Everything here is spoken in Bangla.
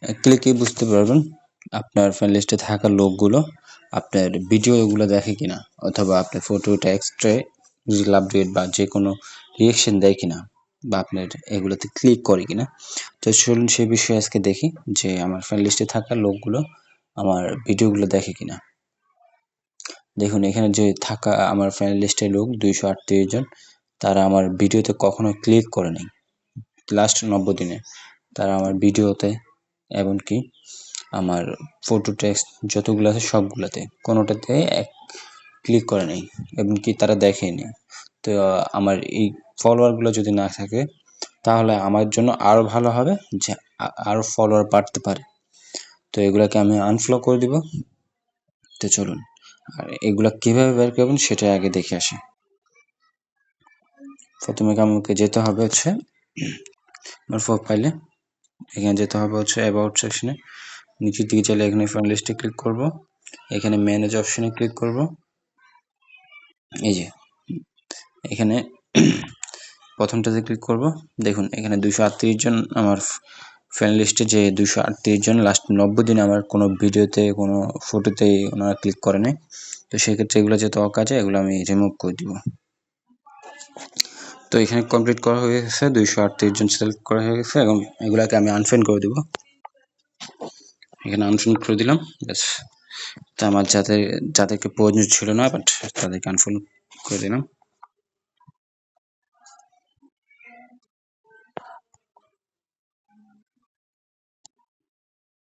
ক্লিকই বুঝতে পারবেন আপনার ফ্রেন্ড লিস্টে থাকা লোকগুলো আপনার ভিডিওগুলো দেখে কিনা, অথবা আপনার ফটো, টেক্সটে ডিজিটাল আপডেট বা যে কোনো রিয়েকশন দেয় কিনা, বা আপনার এগুলোতে ক্লিক করে কিনা। তো চলুন সেই বিষয়ে আজকে দেখি যে আমার ফ্রেন্ড লিস্টে থাকা লোকগুলো আমার ভিডিওগুলো দেখে কিনা। দেখুন এখানে যে থাকা আমার ফ্রেন্ড লিস্টের লোক 238 জন, তারা আমার ভিডিওতে কখনো ক্লিক করে নাই লাস্ট 90 দিনে। তারা আমার ভিডিওতে এমনকি আমার ফটো, টেক্সট যতগুলো আছে সবগুলোতে কোনোটাতে ক্লিক করে নাই, এমনকি তারা দেখেনি। তো আমার এই ফলোয়ারগুলো যদি না থাকে তাহলে আমার জন্য আরও ভালো হবে যে আরও ফলোয়ার বাড়তে পারে। তো এগুলাকে আমি আনফলো করে দিব। তো চলুন, আর এগুলা কিভাবে বের করবেন সেটা আগে দেখে আসি। প্রথমে আমাকে যেতে হবে হচ্ছে আমার প্রোফাইলে, এখানে যেতে হবে হচ্ছে অ্যাবাউট সেকশনে, নিচের দিকে চলে এখানে ফ্রেন্ড লিস্টে ক্লিক করব, এখানে ম্যানেজ অপশনে ক্লিক করব। এই যে এখানে প্রথমটাতে ক্লিক করব। দেখুন এখানে 238 জন আমার ফ্রেন্ড লিস্টে, যে 238 জন লাস্ট 90 দিন আমার কোনো ভিডিওতে কোনো ফটোতে ওনারা ক্লিক করে নাই। তো সেক্ষেত্রে এগুলো যেহেতু অকাজে, এগুলো আমি রিমুভ করে দিব। তো এখানে কমপ্লিট করা হয়ে গেছে, 238 জন সিলেক্ট করা হয়ে গেছে। এবং এগুলাকে আমি আনফ্রেন্ড করে দিব। এখানে আনফ্রেন্ড করে দিলাম। ব্যাস, তা আমার যাদেরকে প্রয়োজন ছিল না বাট তাদেরকে আনফ্রেন্ড করে দিলাম।